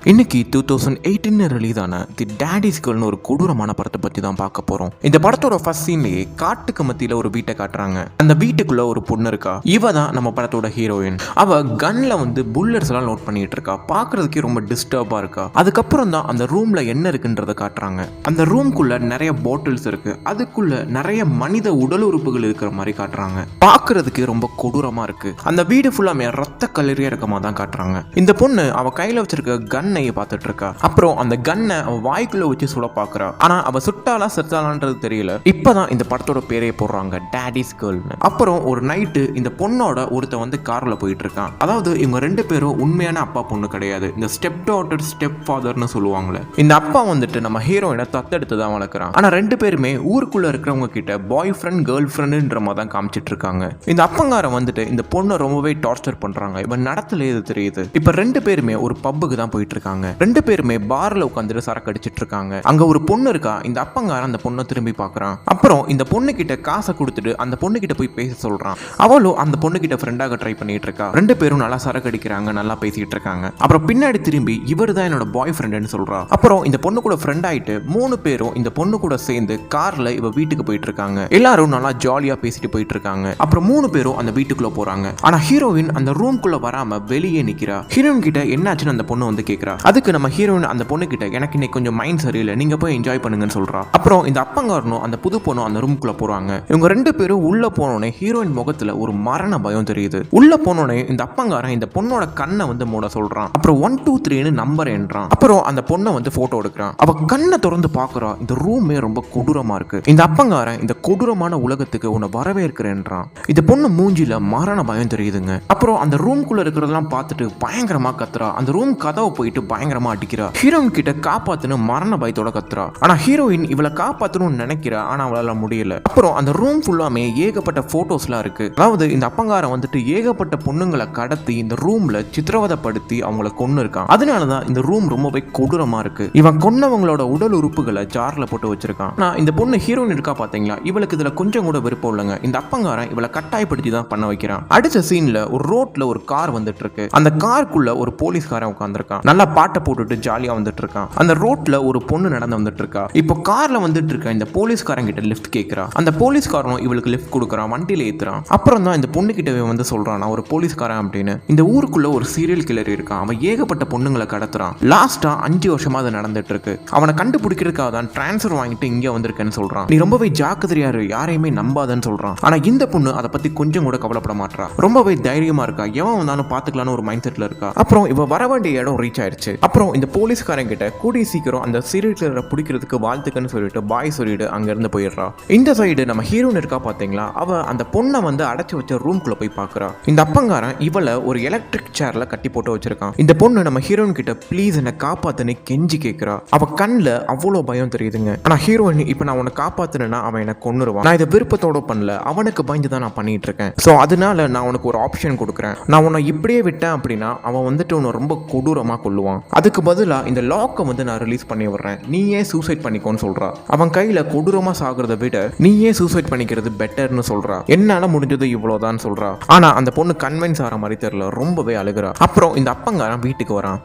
இன்னைக்கு 2018 ரிலீஸ் ஆன தி டேடிஸ் கேர்ள்னு ஒரு கொடூரமான படத்தை பற்றி தான் பார்க்க போகிறோம். இந்த படத்தோட ஃபர்ஸ்ட் சீன்லேயே காட்டுக்கு மத்தியில் ஒரு வீட்டை காட்டுறாங்க. அந்த வீட்டுக்குள்ள ஒரு பொண்ணு இருக்கா. இவ தான் நம்ம படத்தோட ஹீரோயின். அவ கன்ல புல்லட்ஸ் எல்லாம் நோட் பண்ணிட்டு இருக்கா. பார்க்கறதுக்கே ரொம்ப டிஸ்டர்பா இருக்கா. அதுக்கப்புறம் தான் அந்த ரூம்ல என்ன இருக்குன்றத காட்டுறாங்க. அந்த ரூம்குள்ள நிறைய பாட்டில்ஸ் இருக்கு. அதுக்குள்ள நிறைய மனித உடல் உறுப்புகள் இருக்கிற மாதிரி காட்டுறாங்க. பார்க்கறதுக்கு ரொம்ப கொடூரமா இருக்கு. அந்த வீடு ஃபுல்லாமே ரத்த கல்லறியா இருக்கமா தான் காட்டுறாங்க. இந்த பொண்ணு அவ கையில வச்சிருக்க கன்னை பார்த்துட்டு இருக்கா. அப்புறம் அந்த கன்னை அவ வாய்க்குள்ள வச்சு சுட பாக்குறா. ஆனா அவ சுட்டாலா செத்தாலான்றது தெரியல. இப்பதான் இந்த படத்தோட பேரே போடுறாங்க, டேடிஸ் கேர்ள்னு. அப்புறம் ஒரு நைட்டு இந்த பொண்ணோட ஒருத்த கார்ல போயிட்டு இருக்கான். அதாவது இவங்க ரெண்டு பேரும் உண்மையான அப்பா பொண்ணு கிடையாது. இந்த ஸ்டெப் டாட்டர் ஸ்டெப் ஃபாதர்னு சொல்லுவாங்களே. இந்த அப்பா நம்ம ஹீரோயினை தத்தெடுத்து தான் வளர்க்குறான். ஆனா ரெண்டு பேருமே ஊருக்குள்ள இருக்கிறவங்க கிட்ட பாய் ஃப்ரெண்ட் கேர்ள் ஃப்ரெண்டுன்ற மாதிரி தான் காமிச்சிட்டு இருக்காங்க. இந்த அப்பங்காரன் இந்த பொண்ணை ரொம்பவே டார்ச்சர் பண்றாங்க. இவன் நடத்துல இது தெரியுது. இப்ப ரெண்டு பேருமே ஒரு பப்புக்கு தான் போயிட்டு இருக்காங்க. ரெண்டு பேருமே பார்ல உட்காந்துட்டு சரக்கு அடிச்சிட்டு இருக்காங்க. அங்க ஒரு பொண்ணு இருக்கா. இந்த அப்பங்காரன் அந்த பொண்ணை திரும்பி பாக்குறான். அப்புறம் இந்த பொண்ணு கிட்ட காசை கொடுத்துட்டு அந்த பொண்ணு கிட்ட போய் பேச சொல்றான். அவளும் அந்த பொண்ணு கிட்ட ஃப்ரெண்டாக ட்ரை பண்ணிட்டு இருக்கா. ரெண்டு பேரும் நல்லா சரக்கு அடிக்கிறாங்க, நல்லா பேசிட்டு இருக்காங்க. அப்புறம் பின்னாடி திரும்பி இவர் தான் என்னோட பாய் ஃப்ரெண்டுன்னு சொல்றா. அப்புறம் இந்த பொண்ணு கூட ஃப்ரெண்ட் ஆயிட்டு மூணு பேரும் இந்த பொண்ணு கூட சேர்ந்து கார்ல இவ வீட்டுக்கு போயிட்டு இருக்காங்க. எல்லாரும் நல்லா ஜாலியா பேசிட்டு போயிட்டு இருக்காங்க. அப்புறம் மூணு பேரும் அந்த வீட்டுக்குள்ள போறாங்க. ஆனா ஹீரோயின் அந்த ரூம்குள்ள வராம வெளியே நிக்கிறா. ஹீரோயின் கிட்ட என்னாச்சுன்னு அந்த பொண்ணு கேக்குறா. அதுக்கு நம்ம ஹீரோயின் அந்த பொண்ணு கிட்ட எனக்கு இன்னைக்கு கொஞ்சம் மைண்ட் சரியில்லை, நீங்க போய் என்ஜாய் பண்ணுங்கன்னு சொல்றா. அப்புறம் இந்த அப்பங்காரனும் அந்த புது பொண்ணும் அந்த ரூம்குள்ள போறாங்க. இவங்க ரெண்டு பேரும் உள்ள போனோடனே ஹீரோயின் முகத்துல ஒரு மரண பயம் தெரியுது. உள்ள போனோடனே இந்த அப்பங்காரன் இந்த பொண்ணோட கண்ணை மூட சொல்றான். அப்புறம் 1 2 3ன்னு நம்பர் என்றான். அப்புறம் அந்த பொண்ணை போட்டோ எடுக்கிறான். அவ கண்ணை திறந்து பாக்குறா. இந்த ரூமே ரொம்ப கொடூரமா இருக்கு. இந்த அப்பங்காரன் இந்த கொடூரமான உலகத்துக்கு உன்னை வரவேற்கிறேன்றான். இந்த பொண்ணு மூஞ்சில மரண பயம் தெரியுதுங்க. அப்புறம் அந்த ரூம்குள்ள இருக்கிறதெல்லாம் பார்த்துட்டு பயங்கரமா கத்துறா. அந்த ரூம் கதவை போயிட்டு பயங்கரமா அடிக்கிறா. ஹீரோயின் கிட்ட காப்பாத்துன்னு மரண பயத்தோட கத்துறா. ஆனா ஹீரோயின் இவளை காப்பாத்தணும்னு நினைக்கிறா. ஆனா அவளால முடியல. அப்புறம் அந்த ரூம் ஃபுல்லாமே ஏகப்பட்ட போட்டோஸ்லாம் இருக்கு. அதாவது இந்த அப்பங்காரன் ஏகப்பட்ட பொண்ணுங்களை கடத்தி இந்த ரூம்ல சித்திரவதைப்படுத்தி அவங்கள கொன்னு இருக்கான். அதனாலதான் இந்த ரூம் ரொம்பவே கொடூரமா இருக்கு. இவன் கொன்னவங்களோட உடல் உறுப்புகளை ஜார்ல போட்டு வச்சிருக்கான். ஆனா இந்த பொண்ணு ஹீரோயின் இருக்கா பாத்தீங்களா, இவளுக்கு இதுல கொஞ்சம் கூட விருப்பம் இல்லைங்க. இந்த அப்பங்காரன் இவளை கட்டாயப்படுத்தி தான் பண்ண வைக்கிறான். அடுத்த சீன்ல ஒரு ரோட்ல ஒரு கார் வந்துட்டு இருக்கு. அந்த காருக்குள்ள ஒரு போலீஸ்காரன் உட்கார்ந்திருக்கான். நல்லா பாட்டை போட்டுட்டு ஜாலியா வந்துட்டு இருக்கான். அந்த ரோட்ல ஒரு பொண்ணு நடந்து வந்துட்டு இருக்கா. இப்போ கார்ல வந்துட்டு இருக்க இந்த போலீஸ்காரன் கிட்ட லிஃப்ட் கேக்குறா. அந்த போலீஸ்காரனும் இவளுக்கு லிஃப்ட் கொடுக்குறான், வண்டியில ஏத்துறான். அப்புறம் தான் இந்த பொண்ணு கிட்ட சொல்றான், நான் ஒரு போலீஸ்காரன் அப்படின்னு. இந்த ஊருக்குள்ள ஒரு சீரியல் கில்லர் இருக்கான். அவன் ஏகப்பட்ட பொண்ணுங்களை கடத்துறான். லாஸ்டா 5 வருஷமா அது நடந்துட்டு இருக்கு. அவனை கண்டுபிடிக்கிறதுக்காக தான் டிரான்ஸ்ஃபர் வாங்கிட்டு இங்க வந்திருக்கேன்னு சொல்றான். நீ ரொம்பவே ஜாக்கிரதையா இரு, யாரையுமே நம்பாதன்னு சொல்றான். ஆனா இந்த பொண்ணு அதை பத்தி கொஞ்சம் கூட கவலைப்பட மாட்டா. ரொம்பவே தைரியமா இருக்கா. எவன் வந்தாலும் பாத்துக்கலான்னு ஒரு மைண்ட் செட்ல இருக்கா. அப்புறம் இவ வர வேண்டிய இடம் ரீச் ஆயிடுச்சு. அப்புறம் இந்த போலீஸ்காரன் கிட்ட கூடிய சீக்கிரம் அந்த சீரியல் கில்லரை பிடிக்கிறதுக்கு வாழ்த்துக்கன்னு சொல்லிட்டு பாய் சொல்லிட்டு அங்க இருந்து போயிடுறா. இந்த சைடு நம்ம ஹீரோயின் இருக்கா பாத்தீங்களா, அவ அந்த பொண்ணை அடைச்சு வச்ச ரூம்குள்ள போய் பாக்குறா. இந்த அப்பங்காரன் இவளை ஒரு எலக்ட்ரிக் சேர்ல கட்டி போட்டு வச்சிருக்கான். இந்த பொண்ணு நம்ம ஹீரோயின் கிட்ட ப்ளீஸ் என்ன காப்பாத்துன்னு கெஞ்சி கேக்குறா. அவ கண்ணுல அவ்வளவு பயம் தெரியுதுங்க. ஆனா ஹீரோயின் இப்ப நான் உன்னை காப்பாத்துனா அவன் என்ன கொன்னுருவான். நான் இதை விருப்பத்தோட பண்ணல, அவனுக்கு பயந்து தான் நான் பண்ணிட்டு இருக்கேன். சோ அதனால நான் உனக்கு ஒரு ஆப்ஷன் கொடுக்குறேன். நான் உன்னை இப்படியே விட்டேன் அப்படின்னா அவன் உன்னை ரொம்ப கொடூரமா கொல்லுவான். அதுக்கு பதிலா இந்த லாக்கை நான் ரிலீஸ் பண்ணி விடுறேன், நீயே சூசைட் பண்ணிக்கோன்னு சொல்றா. அவன் கையில கொடூரமா சாகிறத விட நீயே சூசைட் பண்ணிக்கிறது பெட்டர்னு சொல்றா. என்னால முடிஞ்சது இவ்வளவுதான் சொல்றா. ஆனா அந்த பொண்ணு கன்வின்ஸ் ஆகிற மாதிரி தெரியல, ரொம்பவே அழுகுறா. அப்புறம் இந்த அப்பங்காரன் வீட்டுக்கு வரான்.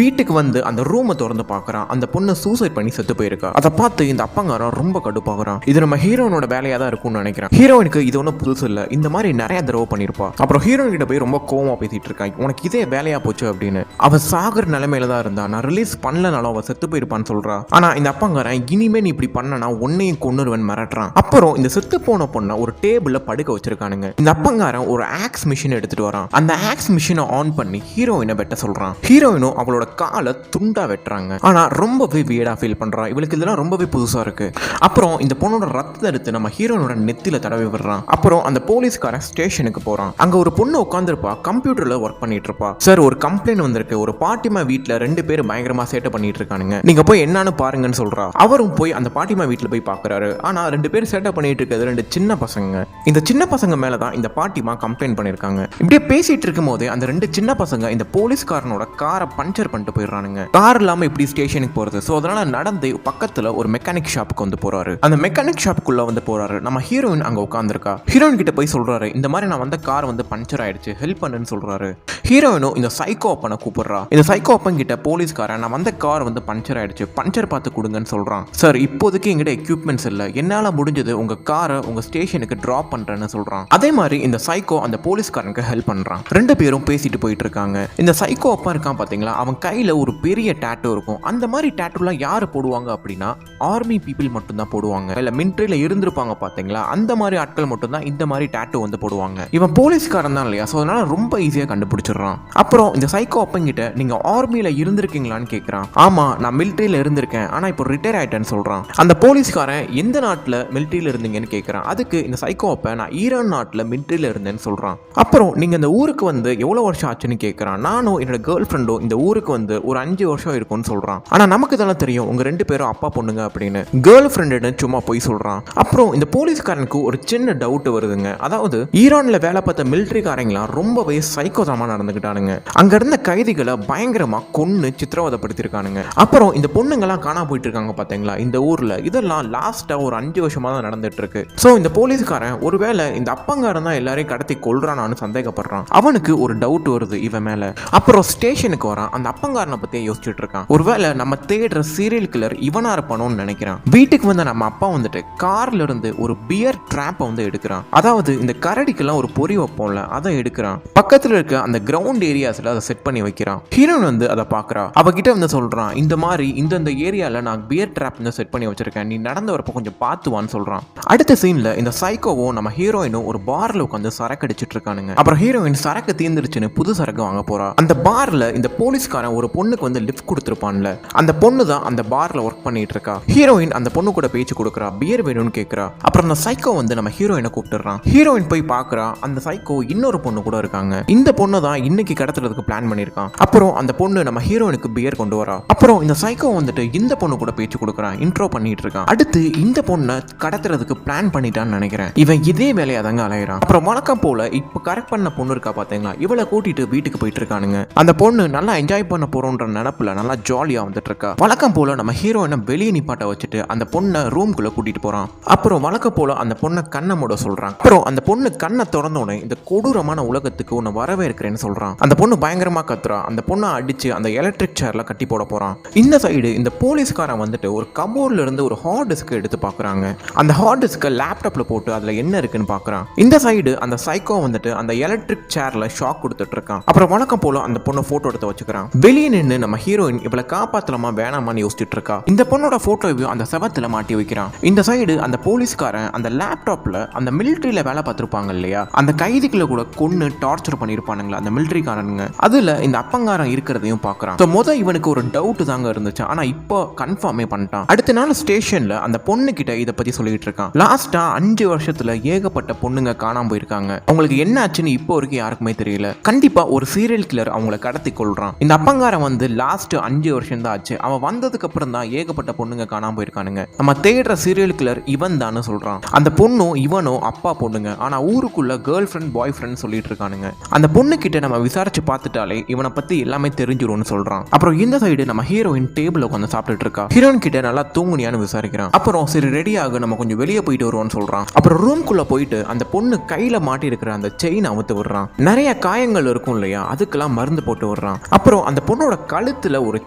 வீட்டுக்கு அந்த ரூமை திறந்து பாக்குறான். அந்த பொண்ணு சூசைட் பண்ணி செத்து போயிருக்கா. அதை பார்த்து இந்த அப்பங்காரன் ரொம்ப கடுப்பாகிறான். இது நம்ம ஹீரோனோட வேலையா தான் இருக்கும்னு நினைக்கிறேன். ஹீரோயினுக்கு இது ஒன்றும் புதுசு இல்ல, இந்த மாதிரி நிறைய தடவை பண்ணிருப்பா. அப்புறம் ஹீரோயின் கிட்ட போய் ரொம்ப கோவமா பேசிட்டு இருக்கான், உனக்கு இதே வேலையா போச்சு அப்படின்னு. அவ சாகுற நிலைமையில தான் இருந்தா. நான் ரிலீஸ் பண்ணலனாலும் அவ செத்து போயிருப்பான்னு சொல்றா. ஆனா இந்த அப்பங்காரன் இனிமே நீ இப்படி பண்ணனா உன்னையும் கொன்னுருவன் மிரட்டுறான். அப்புறம் இந்த செத்து போன பொண்ணை ஒரு டேபிள்ல படுக்க வச்சிருக்கானுங்க. இந்த அப்பங்காரன் ஒரு ஆக்ஸ் மிஷின் எடுத்துட்டு வரான். அந்த ஆக்ஸ் மிஷினை ஆன் பண்ணி ஹீரோயினை வெட்ட சொல்றான். ஹீரோயினும் அவளோட காலை துண்டா வெட்டுறாங்க. ஆனா ரொம்பவே வியர்டா ஃபீல் பண்றா. இவளுக்கு இதெல்லாம் ரொம்பவே புதுசா இருக்கு. அப்புறம் இந்த பொண்ணோட ரத்தத்தை எடுத்து நம்ம ஹீரோயினோட நெத்தில தடவி விடுறான். அப்புறம் அந்த போலீஸ்காரன் ஸ்டேஷனுக்கு போறான். அங்க ஒரு பொண்ணு உட்காந்துருப்பா, கம்ப்யூட்டர்ல ஒர்க் பண்ணிட்டு இருப்பா. சார் ஒரு கம்ப்ளைண்ட் வந்திருக்கு, ஒரு பாட்டிமா வீட்டுல 2 பேர் பயங்கரமா சேட்டை பண்ணிட்டு இருக்கானுங்க, நீங்க போய் என்னன்னு பாருங்கன்னு சொல்றா. அவரும் போய் அந்த பாட்டிமா வீட்டுல போய் பாக்குறாரு. ஆனா 2 பேர் சேட்டை பண்ணிட்டு இருக்கிறது 2 சின்ன பசங்க. இந்த சின்ன பசங்க மேலதான் இந்த பாட்டிமா கம்ப்ளைண்ட் பண்ணிருக்காங்க. இப்படியே பேசிட்டு இருக்கும் போதே அந்த 2 சின்ன பசங்க இந்த போலீஸ்காரனோட காரை பஞ்சர் பண்ணிட்டு போயிடுறானுங்க. கார் இல்லாம இப்படி ஸ்டேஷனுக்கு போறது. சோ அதனால நடந்து பக்கத்துல ஒரு மெக்கானிக் ஷாப்புக்கு போறாரு. அந்த மெக்கானிக் ஷாப்புக்குள்ள போறாரு. நம்ம ஹீரோயின் அங்க உட்கார்ந்துருக்கா. ஹீரோயின் கிட்ட போய் சொல்றாரு, இந்த மாதிரி நான் கார் பஞ்சர் ஆயிடுச்சு, ஹெல்ப் பண்ணுன்னு சொல்றாரு. ஹீரோயினும் இந்த சைக்கோ அப்பனை கூப்பிடுறா. இந்த சைக்கோ அப்பங்கிட்ட போலீஸ்காரன் நான் வந்த கார் வந்து பஞ்சர் ஆயிடுச்சு, பஞ்சர் பார்த்து கொடுங்கன்னு சொல்றான். சார் இப்போதைக்கு எங்கிட்ட எக்யூப்மெண்ட்ஸ் இல்லை, என்னால முடிஞ்சது உங்க காரை உங்க ஸ்டேஷனுக்கு டிராப் பண்றேன்னு சொல்றான். அதே மாதிரி இந்த சைக்கோ அந்த போலீஸ்காரனுக்கு ஹெல்ப் பண்றான். ரெண்டு பேரும் பேசிட்டு போயிட்டு இருக்காங்க. இந்த சைக்கோ அப்பா இருக்கான் பாத்தீங்களா, அவன் கையில ஒரு பெரிய டாட்டூ இருக்கும். அந்த மாதிரி டாட்டூலாம் யாரு போடுவாங்க அப்படின்னா ஆர்மி பீப்புள் மட்டும் தான் போடுவாங்க. இல்ல மிலிட்டரியில இருந்திருப்பாங்க பாத்தீங்களா, அந்த மாதிரி ஆட்கள் மட்டும் தான் இந்த மாதிரி டாட்டூ வந்து போடுவாங்க. இவன் போலீஸ்காரன் தான் இல்லையா, சோ அதனால ரொம்ப ஈஸியா கண்டுபிடிச்சிடுறான். அப்புறம் இந்த சைக்கோ அப்பங்கிட்ட நீங்க ஆர்மியில இருந்திருக்கீங்களான்னு கேட்கறான். ஆமா நான் மிலிட்டரியில இருந்திருக்கேன், ஆனா இப்போ ரிட்டையர் ஆயிட்டேன்னு சொல்றான். அந்த போலீஸ்காரன் எந்த நாட்டுல மிலிட்டரியில இருந்தீங்கன்னு கேட்கறான். அதுக்கு இந்த சைக்கோ அப்ப நான் ஈரான் நாட்டுல மிலிட்டரியில இருந்தேன்னு சொல்றான். அப்புறம் நீங்க இந்த ஊருக்கு வந்து எவ்வளவு வருஷம் ஆச்சுன்னு கேட்கறான். நானும் என்னோட கேர்ள் ஃப்ரெண்டும் இந்த ஊருக்கு வந்து ஒரு 5 வருஷம் இருக்கும்னு சொல்றான். ஆனா நமக்கு இதெல்லாம் தெரியும் உங்க 2 பேரும் அப்பா பொண்ணுங்க அப்படின்னு. கேர்ள் ஃப்ரெண்டு சும்மா போய் சொல்றான். அப்புறம் இந்த போலீஸ்காரனுக்கு ஒரு சின்ன டவுட் வருதுங்க. அதாவது ஈரான்ல வேலை பார்த்த மிலிட்டரிக்காரங்களாம் ரொம்பவே சைக்கோதமா நடந்துக்கிட்டானுங்க. அங்க இருந்த கைதிகளை பயங்கரமா கொன்னு சித்திரவதைப்படுத்திருக்கானுங்க. அப்புறம் இந்த பொண்ணுங்கெல்லாம் காணா போயிட்டு இருக்காங்க பாத்தீங்களா இந்த ஊர்ல. இதெல்லாம் லாஸ்டா ஒரு 5 வருஷமா தான் நடந்துட்டு இருக்கு. சோ இந்த போலீஸ்காரன் ஒருவேளை இந்த அப்பங்காரன் தான் எல்லாரையும் கடத்தி கொல்றானான்னு சந்தேகப்படுறான். அவனுக்கு ஒரு டவுட் வருது இவன் மேல. அப்புறம் ஸ்டேஷனுக்கு வரான். அந்த அப்பங்காரனை பத்தி யோசிச்சுட்டு இருக்கான். ஒருவேளை நம்ம தேடுற சீரியல் கில்லர் இவனா இருப்பானோன்னு நினைக்கிறான். வீட்டுக்கு வந்த நம்ம அப்பா வந்துட்டு கார்ல இருந்து ஒரு பியர் ட்ராப் வந்து எடுக்கிறான். அதாவது இந்த கரடிக்கெல்லாம் ஒரு பொறி வைப்போம்ல, அதை எடுக்கிறான். பக்கத்துல இருக்க அந்த கிரவுண்ட் ஏரியாஸ்ல அதை செட் பண்ணி வைக்கிறான். ஹீரோயின் வந்து அதை பாக்குறா. அவகிட்ட வந்து சொல்றான், இந்த மாதிரி இந்த ஏரியால நான் பியர் ட்ராப் வந்து செட் பண்ணி வச்சிருக்கேன், நீ நடந்து வரப்போ கொஞ்சம் பார்த்துவான்னு சொல்றான். அடுத்த சீன்ல இந்த சைக்கோவும் நம்ம ஹீரோயினும் ஒரு பார்ல உட்காந்து சரக்கு அடிச்சிட்டு இருக்கானுங்க. அப்புறம் ஹீரோயின் சரக்கு தீர்ந்துருச்சுன்னு புது சரக்கு வாங்க போறா. அந்த பார்ல இந்த போலீஸ்காரன் ஒரு பொண்ணுக்கு வந்து லிஃப்ட் கொடுத்துருப்பான்ல, அந்த பொண்ணு தான் அந்த பார்ல ஒர்க் பண்ணிட்டு இருக்கா. ஹீரோயின் அந்த பொண்ணு கூட பேச்சு கொடுக்குறா, பியர் வேணும்னு கேட்கறா. அப்புறம் அந்த சைக்கோ வந்து நம்ம ஹீரோயினை கூப்பிட்டுறான். ஹீரோயின் போய் பாக்குறா, அந்த சைக்கோ இன்னொரு பொண்ணு கூட இருக்காங்க. இந்த பொண்ணு தான் இன்னைக்கு கடத்துறதுக்கு பிளான் பண்ணிருக்கான். அப்புறம் அந்த பொண்ணு நம்ம ஹீரோயினுக்கு பியர் கொண்டு வரா. அப்புறம் இந்த சைக்கோ வந்துட்டு இந்த பொண்ணு கூட பேச்சு கொடுக்குறான், இன்ட்ரோ பண்ணிட்டு இருக்கான். அடுத்து இந்த பொண்ணை கடத்துறதுக்கு பிளான் பண்ணிட்டான்னு நினைக்கிறேன். இவன் இதே வேலையா தாங்க அலையிறான். அப்புறம் வழக்கம் போல இப்ப கரெக்ட் பண்ண பொண்ணு இருக்கா பாத்தீங்களா, இவளை கூட்டிட்டு வீட்டுக்கு போயிட்டு இருக்கானுங்க. அந்த பொண்ணு நல்லா என்ஜாய் பண்ண போறோன்ற நினைப்புல நல்லா ஜாலியா வந்துட்டு இருக்கா. வழக்கம் போல நம்ம ஹீரோயினை வெளியே நிப்பாட்ட வச்சுட்டு அந்த பொண்ணை ரூம்குள்ள கூட்டிட்டு போறான். அப்புறம் வழக்கம் போல அந்த பொண்ணை கண்ணை மூட சொல்றான். அப்புறம் அந்த பொண்ணு கண்ணை திறந்தோடனே இந்த கொடூரமான உலகத்துக்கு உன்னை வரவேற்கிறேன்னு சொல்றான். அந்த பொண்ணு பயங்கரமா கத்துறா. அந்த பொண்ணை அடிச்சு அந்த எலக்ட்ரிக் சேர்ல கட்டி போட போறான். இந்த சைடு இந்த போலீஸ்காரன் வந்துட்டு ஒரு கபோர்ட்ல இருந்து ஒரு ஹார்ட் டிஸ்க் எடுத்து பாக்குறாங்க. அந்த ஹார்ட் டிஸ்கை லேப்டாப்ல போட்டு அதுல என்ன இருக்குன்னு பாக்குறான். இந்த சைடு அந்த சைக்கோ வந்துட்டு அந்த எலக்ட்ரிக் சேர்ல ஷாக் கொடுத்துட்டு இருக்கான். அப்புறம் வழக்கம் போல அந்த பொண்ணை போட்டோ எடுத்து வச்சுக்கிறான். வெளியே நின்று நம்ம ஹீரோயின் இவளை காப்பாத்தலாமா வேணாமான்னு யோசிச்சுட்டு இருக்கா. இந்த பொண்ணோட போட்டோவையும் அந்த செவத்துல மாட்டி வைக்கிறான். இந்த சைடு அந்த போலீஸ்காரன் அந்த லேப்டாப்ல அந்த மிலிட்டரியில வேலை பார்த்திருப்பாங்க இல்லையா, அந்த கைதிகளை கூட கொன்னு டார்ச்சர் பண்ணிருப்பானுங்களா அந்த மிலிட்டரிக்காரனுங்க, அதுல இந்த அப்பங்காரன் இருக்கிறதையும் பாக்குறான். இவனுக்கு ஒரு டவுட் தாங்க இருந்துச்சு, ஆனா இப்போ கன்ஃபார்மே பண்ணிட்டான். அடுத்த நாள் ஸ்டேஷன்ல அந்த பொண்ணு கிட்ட இதை பத்தி சொல்லிட்டு இருக்கான். லாஸ்டா 5 வருஷத்துல ஏகப்பட்ட பொண்ணுங்க காணாம போயிருக்காங்க, அவங்களுக்கு என்ன ஆச்சுன்னு இப்போ வரைக்கும் யாருக்குமே தெரியல. கண்டிப்பா ஒரு சீரியல் கில்லர் அவங்களை கடத்தி கொள்றான். இந்த அப்பங்காரன் வந்து லாஸ்ட் 5 வருஷம் தான் ஆச்சு, அவன் வந்ததுக்கு அப்புறம் தான் ஏகப்பட்ட பொண்ணுங்க காணாம போயிருக்கானுங்க, நம்ம தேடுற சீரியல் கில்லர் இவன் தான்னு சொல்றான். அந்த பொண்ணும் இவனும் அப்பா பொண்ணுங்க, ஆனா ஊருக்குள்ள கேர்ள் ஃப்ரெண்ட் பாய் ஃப்ரெண்ட் சொல்லிட்டு இருக்கானுங்க. அந்த பொண்ணு கிட்ட நம்ம விசாரிச்சு பார்த்துட்டாலே இவனை பத்தி எல்லாமே தெரிஞ்சிரும்னு சொல்றான். அப்புறம் இந்த சைடு நம்ம ஹீரோயின் டேபிள் உட்காந்து சாப்பிட்டுட்டு இருக்கா. ஹீரோயின் கிட்ட நல்லா தூங்குனியான்னு விசாரிக்கிறான். அப்புறம் சரி ரெடி ஆக நம்ம கொஞ்சம் வெளியே போயிட்டு வருவோம்னு சொல்றான். அப்புறம் ரூம்குள்ள போயிட்டு அந்த பொண்ணு கையில மாட்டி இருக்கிற அந்த செயின் அவுத்து விடுறான். நிறைய காயங்கள் இருக்கும் இல்லையா, அதுக்கெல்லாம் மருந்து போட்டு விடுறான். அப்புறம் அந்த பொண்ணோட கழுத்துல ஒரு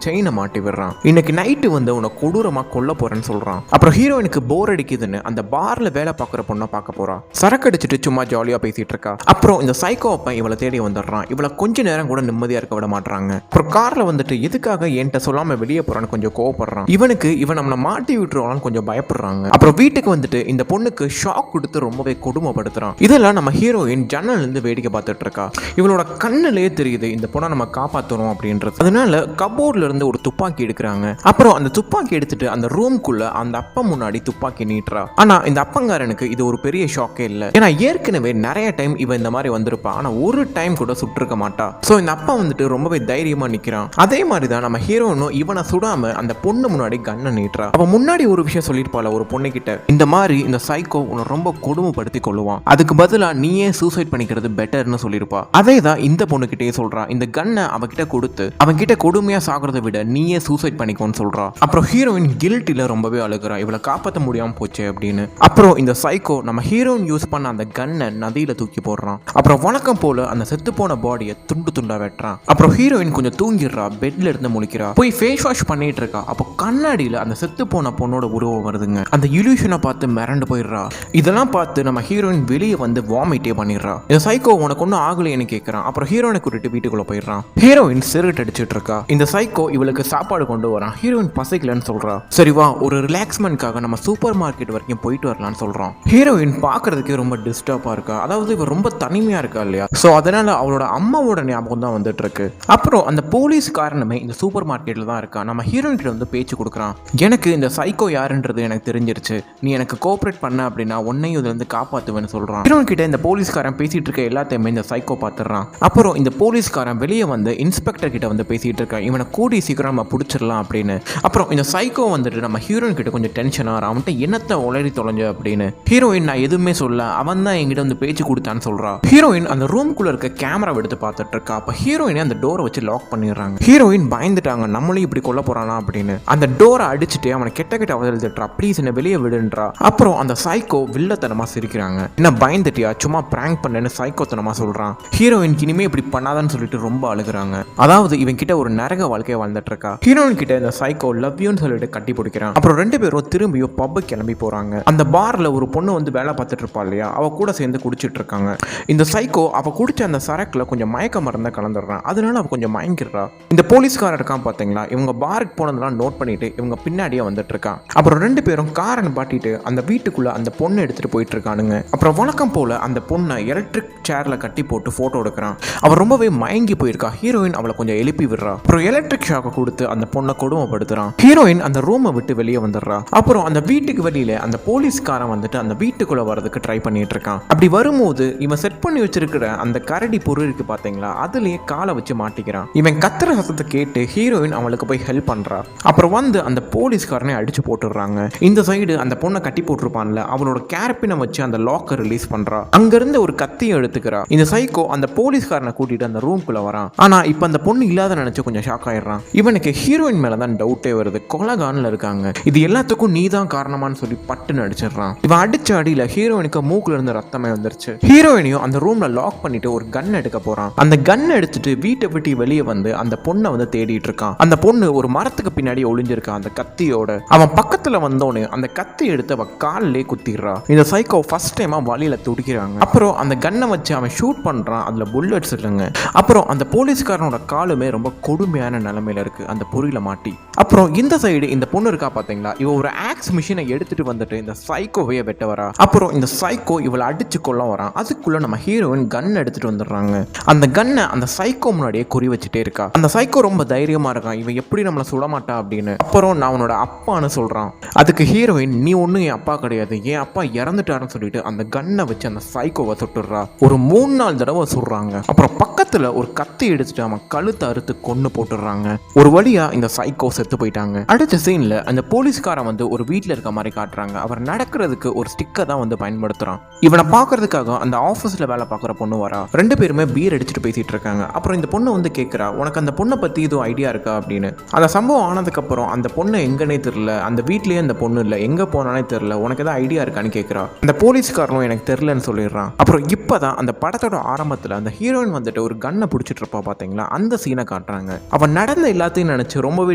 செயினை மாட்டி விடுறான். இன்னைக்கு நைட்டு வந்து உன்னை கொடூரமா கொல்ல போறேன்னு சொல்றான். அப்புறம் ஹீரோயினுக்கு போர் அடிக்குதுன்னு அந்த பார்ல வேலை பார்க்குற பொண்ணை பார்க்க போறா. சரக்கு அடிச்சுட்டு சும்மா ஜாலியா பேசிட்டு இருக்கா. அப்புறம் இந்த சைக்கோ அப்பன் இவளை தேடி வந்துடுறான். இவளை கொஞ்ச நேரம் கூட நிம்மதியா இருக்க விட மாட்டாங்க. அப்புறம் கார்ல வந்துட்டு எதுக்காக என்கிட்ட சொல்லாம வெளியே போறான்னு கொஞ்சம் கோவப்படுறான். இவனுக்கு இவன் நம்மளை மாட்டி விட்டுருவான்னு கொஞ்சம் பயப்படுறாங்க. அப்புறம் வீட்டுக்கு வந்துட்டு இந்த பொண்ணுக்கு ஷாக் கொடுத்து ரொம்பவே கொடுமைப்படுத்துறான். இதெல்லாம் நம்ம ஹீரோயின் ஜன்னல் இருந்து வேடிக்கை பார்த்துட்டு இருக்கா. இவளோட கண்ணுலயே தெரியுது இந்த பொண்ணை நம்ம காப்பாற்றணும் அப்படின்றது. அதனால கபோர்ட்ல இருந்து ஒரு துப்பாக்கி எடுக்கிறாங்க. அப்புறம் அந்த துப்பாக்கி எடுத்துட்டு அந்த ரூம்குள்ள அந்த அப்பா முன்னாடி துப்பாக்கி நீட்டுறா. ஆனா இந்த அப்பங்காரனுக்கு இது ஒரு பெரிய ஷாக்கே இல்லை. ஏன்னா ஏற்கனவே நிறைய டைம் இவன் இந்த மாதிரி வந்திருப்பா, ஆனா ஒரு டைம் கூட சுட்டிருக்க மாட்டா. சோ இந்த அப்பா வந்துட்டு ரொம்பவே தைரியமா நிக்கிறான். அதே மாதிரிதான் நம்ம ஹீரோனும் இவனை சுடாம அந்த பொண்ணு முன்னாடி கண்ணை நீட்டுறா. அவன் முன்னாடி ஒரு விஷயம் சொல்லிருப்பாள் ஒரு பொண்ணு கிட்ட, இந்த மாதிரி இந்த சைக்கோ உன்னை ரொம்ப கொடுமைப்படுத்தி கொள்ளுவான், அதுக்கு பதிலா நீயே சூசைட் பண்ணிக்கிறது பெட்டர்னு சொல்லிருப்பா. அதே தான் இந்த பொண்ணு கிட்டே சொல்றான். இந்த கண்ணை அவகிட்ட கொடுத்து அவன் கிட்ட கொடுமையா சாகிறத விட நீயே சூசைட் பண்ணிக்கோன்னு சொல்றா. அப்புறம் ஹீரோயின் கில்ட்டில ரொம்பவே அழுகிறா, இவளை காப்பாற்ற முடியாம போச்சு அப்படின்னு. அப்புறம் இந்த சைக்கோ நம்ம ஹீரோயின் யூஸ் பண்ண அந்த கண்ணை நதியில தூக்கி போடுறான். அப்புறம் வணக்கம் போல அந்த செத்து போன பாடியை துண்டு துண்டா வெட்டுறான். அப்புறம் ஹீரோயின் கொஞ்சம் தூங்கிடுறா, பெட்ல இருந்து முழிக்கிறா, போய் ஃபேஸ் வாஷ் பண்ணிட்டு இருக்கா. அப்போ கண்ணாடியில அந்த செத்து போன பொண்ணோட உருவம் வருதுங்க. அந்த இல்யூஷனை பார்த்து மிரண்டு போயிடுறா. இதெல்லாம் பார்த்து நம்ம ஹீரோயின் வெளியே வந்து வாமிட்டே பண்ணிடுறா. இந்த சைக்கோ உனக்கு ஒன்றும் ஆகலைன்னு கேட்கறான். அப்புறம் ஹீரோயினை கூட்டிட்டு வீட்டுக்குள்ள போயிடுறான். ஹீரோயின் சிகரெட் அடிச்சிட்டு இருக்கா. இந்த சைக்கோ இவளுக்கு சாப்பாடு கொண்டு வரான். ஹீரோயின் பசிக்கலன்னு சொல்றா. சரி வா, ஒரு ரிலாக்ஸ்மெண்ட்காக நம்ம சூப்பர் மார்க்கெட் வரைக்கும் போயிட்டு வரலாம்னு சொல்றான். ஹீரோயின் பார்க்கறதுக்கே ரொம்ப டிஸ்டர்பா இருக்கா. அதாவது இவ ரொம்ப தனிமையா இருக்கா இல்லையா, சோ அதனால அவளோட அம்மாவோட ஞாபகம் தான் வந்துட்டு இருக்கு. அப்புறம் அந்த போலீஸ் காரணமே இந்த சூப்பர் மார்க்கெட்ல தான் இருக்கா. நம்ம ஹீரோயின் கிட்ட வந்து பேச்சு கொடுக்குறான். எனக்கு இந்த சைக்கோ யாருன்றது எனக்கு தெரிஞ்சிருச்சு, நீ எனக்கு கோஆபரேட் பண்ண அப்படின்னா உன்னையும் இதுல இருந்து காப்பாத்துவேன்னு சொல்றான். ஹீரோயின் கிட்ட இந்த போலீஸ்காரன் பேசிட்டு இருக்க எல்லாத்தையுமே இந்த சைக்கோ பார்த்துறான். அப்புறம் இந்த போலீஸ்காரன் வெளியே வந்து இன்ஸ்பெக்டர் கிட்ட வந்து பேசிட்டு இருக்கான். இவனை கூடி சீக்கிரம் நம்ம பிடிச்சிடலாம் அப்படின்னு. அப்புறம் இந்த சைக்கோ வந்துட்டு நம்ம ஹீரோயின் கிட்ட கொஞ்சம் டென்ஷனா அவன்கிட்ட என்னத்தை உளறி தொலைஞ்ச அப்படின்னு. ஹீரோயின் நான் எதுவுமே சொல்ல, அவன் தான் என்கிட்ட வந்து பேச்சு கொடுத்தான்னு சொல்றா. ஹீரோயின் அந்த ரூம்குள்ள இருக்க கேமரா எடுத்து பார்த்துட்டு இருக்கா. அப்ப ஹீரோயினே அந்த டோரை வச்சு லாக் பண்ணிடுறாங்க. ஹீரோயின் பயந்துட்டாங்க, நம்மளையும் இப்படி கொல்ல போறானா அப்படின்னு. அந்த டோரை அடிச்சுட்டு அவனை கெட்ட கெட்ட அவதல் திட்டுறா, ப்ளீஸ் என்ன வெளியே விடுன்றா. அப்புறம் அந்த சைக்கோ வில்லத்தனமா சிரிக்கிறாங்க. என்ன பயந்துட்டியா, சும்மா பிராங்க் பண்ணேன்னு சைக்கோத்தனமா சொல்றான். ஹீரோயின் இனிமே இப்படி பண்ணாதான்னு சொல்லிட்டு ரொம்ப அழுகுறாங்க. அதாவது இவன் கிட்ட ஒரு நரக வாழ்க்கையை வாழ்ந்துட்டு இருக்கா. ஹீரோயின் கிட்ட இந்த சைக்கோ லவ் யூன்னு சொல்லிட்டு கட்டி பிடிக்கிறான். அப்புறம் ரெண்டு பேரும் திரும்பியும் பப்பு கிளம்பி போறாங்க. அந்த பார்ல ஒரு பொண்ணு வந்து வேலை பார்த்துட்டு இருப்பா இல்லையா, அவ கூட சேர்ந்து குடிச்சிட்டு இருக்காங்க. இந்த சைக்கோ அவ குடிச்ச அந்த சரக்குல கொஞ்சம் மயக்க மருந்த கலந்துடுறான். அதனால அவ கொஞ்சம் மயங்கிடுறா. இந்த போலீஸ்காரர் இருக்கான் பாத்தீங்களா, இவங்க பாருக்கு போனதெல்லாம் நோட் பண்ணிட்டு இவங்க பின்னாடியே வந்துட்டு இருக்கான். அப்புறம் ரெண்டு பேரும் காரை பாட்டிட்டு அந்த வீட்டுக்குள்ள அந்த பொண்ணை எடுத்துட்டு போயிட்டு இருக்கானுங்க. அப்புறம் வழக்கம் போல அந்த பொண்ணை எலக்ட்ரிக் சேர்ல கட்டி போட்டு போட்டோ எடுக்கிறான். அவ ரொம்பவே மயங்கி போயிருக்கா. ஹீரோயின் அவளை கொஞ்சம் எழுப்பி விடுறா. அப்புறம் எலக்ட்ரிக் ஷாக்கை கொடுத்து அந்த பொண்ணை கொடுமைப்படுத்துறான். ஹீரோயின் அந்த ரூமை விட்டு வெளியே வந்துடுறா. அப்புறம் அந்த வீட்டுக்கு வெளியில அந்த போலீஸ்காரன் வந்துட்டு அந்த வீட்டுக்குள்ள வரதுக்கு ட்ரை பண்ணிட்டு இருக்கான். அப்படி வரும்போது இவன் செட் பண்ணி வச்சிருக்கிற அந்த கரடி பொருள் இருக்கு பாத்தீங்களா, அதுலயே காலை வச்சு மாட்டிக்கிறான். இவன் கத்துற சத்தத்தை கேட்டு ஹீரோயின் அவளுக்கு போய் ஹெல்ப் பண்றா. அப்புறம் வந்து அந்த போலீஸ்காரனை அடிச்சு போட்டுடுறாங்க. இந்த சைடு அந்த பொண்ணை கட்டி போட்டிருப்பான்ல, அவளோட கேரப்பினை வச்சு அந்த லாக்கர் ரிலீஸ் பண்றா. அங்க இருந்து ஒரு கத்தியை எடுத்துக்கிறா. இந்த சைக்கோ அந்த போலீஸ்காரனை கூட்டிட்டு அந்த ரூம்குள்ள வரான். ஆனா இப்ப அந்த பொண்ணு இல்லாத நினைச்சு கொஞ்சம் ஷாக் ஆயிடுறான். இவனுக்கு ஹீரோயின் மேலதான் டவுட்டே வருது. கொலகான்ல இருக்காங்க, இது எல்லாத்துக்கும் நீ தான் காரணமான்னு சொல்லி பட்டுன்னு அடிச்சிடறான். இவன் அடிச்ச அடியில ஹீரோயினுக்கு மூக்குல இருந்து ரத்தமே வந்துருச்சு. ஹீரோயினையும் அந்த ரூம்ல லாக் பண்ணிட்டு ஒரு கன் எடுக்க போறான். அந்த கன் எடுத்துட்டு வீட்டை விட்டு வெளியே வந்து அந்த பொண்ணை வந்து தேடிட்டு இருக்கான். அந்த பொண்ணு ஒரு மரத்துக்கு பின்னாடி ஒளிஞ்சிருக்கான் அந்த கத்தியோட. அவன் பக்கத்துல வந்தோன்னு அந்த கத்தி எடுத்து அவன் காலிலே குத்திடுறா. இந்த சைக்கோ ஃபர்ஸ்ட் டைமா வழியில துடிக்கிறாங்க. அப்புறம் அந்த கன்னை வச்சு அவன் ஷூட் பண்றான். அதுல புல்லட்ஸ் இல்லைங்க. அப்புறம் அந்த போலீஸ்காரனோட காலுமே ரொம்ப கொடுமையான நிலைமையில இருக்கு அந்த பொறியில மாட்டி. அப்புறம் இந்த சைடு இந்த பொண்ணு இருக்கா பாத்தீங்களா, இவ ஒரு ஆக்ஸ் மிஷினை எடுத்துட்டு வந்துட்டு இந்த சைக்கோவைய வெட்ட வரா. அப்புறம் இந்த சைக்கோ இவளை அடிச்சு கொள்ள வரான். அதுக்குள்ள நம்ம ஹீரோயின் கன் எடுத்துட்டு வந்துடுறாங்க. அந்த கன்னை அந்த சைக்கோ முன்னாடியே குறி வச்சுட்டே இருக்கா. அந்த சைக்கோ ரொம்ப தைரியமா இருக்கான், இவன் எப்படி நம்மளை சுட மாட்டா அப்படின்னு. அப்புறம் நான் அவனோட அப்பான்னு சொல்றான். அதுக்கு ஹீரோயின் நீ ஒன்னும் என் அப்பா கிடையாது, என் அப்பா இறந்துட்டாருன்னு சொல்லிட்டு அந்த கன்னை வச்சு அந்த சைக்கோவை சுட்டுடுறா. ஒரு 3-4 தடவை சுடுறாங்க. அப்புறம் பக்கத்துல ஒரு கத்தி எடுத்துட்டு அவன் கழுத்தை அறுத்து கொன்னு போட்டுடுறாங்க. ஒரு வழியா இந்த சைக்கோ செத்து போயிட்டாங்க. அடுத்த சீன்ல அந்த போலீஸ்காரன் வந்து ஒரு வீட்டுல இருக்க மாதிரி காட்டுறாங்க. அவர் நடக்கிறதுக்கு ஒரு ஸ்டிக்கை தான் வந்து பயன்படுத்துறான். இவனை பாக்குறதுக்காக அந்த ஆபீஸ்ல வேலை பார்க்குற பொண்ணு வரா. ரெண்டு பேருமே பீர் அடிச்சுட்டு பேசிட்டு இருக்காங்க. அப்புறம் இந்த பொண்ணு வந்து கேட்கிறா, உனக்கு அந்த பொண்ணை பத்தி எதுவும் ஐடியா இருக்கா அப்படின்னு. அந்த சம்பவம் ஆனதுக்கு அப்புறம் அந்த பொண்ணு எங்கன்னே தெரியல, அந்த வீட்லயே அந்த பொண்ணு இல்ல, எங்க போனானே தெரியல, உனக்கு ஏதாவது ஐடியா இருக்கான்னு கேட்கிறா. அந்த போலீஸ்காரனும் எனக்கு தெரியலன்னு சொல்லிடுறான். அப்புறம் இப்பதான் அந்த படத்தோட ஆரம்பத்துல அந்த ஹீரோயின் வந்துட்டு ஒரு கன்னை பிடிச்சிட்டு இருப்பா பாத்தீங்களா, அந்த சீனை காட்டுறாங்க. அவன் நடந்த எல்லாத்தையும் நினைச்சு ரொம்பவே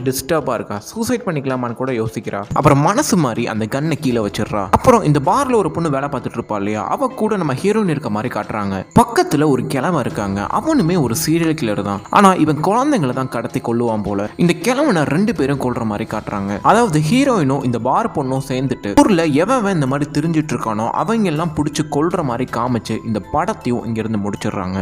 டிஸ்டர்பா இருக்கா. சூசைட் பண்ணிக்கலாமான்னு கூட யோசிக்கிறா. அப்புறம் மனசு மாதிரி அந்த கன்னை கீழே வச்சிடுறா. அப்புறம் இந்த பார்ல ஒரு பொண்ணு வேலை பார்த்துட்டு இருப்பா இல்லையா, அவ கூட நம்ம ஹீரோயின் இருக்க மாதிரி காட்டுறாங்க. பக்கத்துல ஒரு கிழவன் இருக்காங்க. அவனுமே ஒரு சீரியல் கில்லர் தான். ஆனா இவன் குழந்தைங்களை தான் கடத்தி கொள்ளுவான் போல. இந்த கிழவனை ரெண்டு பேரும் கொல்ற மாதிரி காட்டுறாங்க. அதாவது ஹீரோயினும் இந்த பார் பொண்ணும் சேர்ந்துட்டு ஊர்ல எவன் இந்த மாதிரி தெரிஞ்சிட்டு இருக்கானோ அவங்க எல்லாம் பிடிச்சு கொல்ற மாதிரி காமிச்சு இந்த படத்தையும் இங்க இருந்து முடிச்சிடுறாங்க.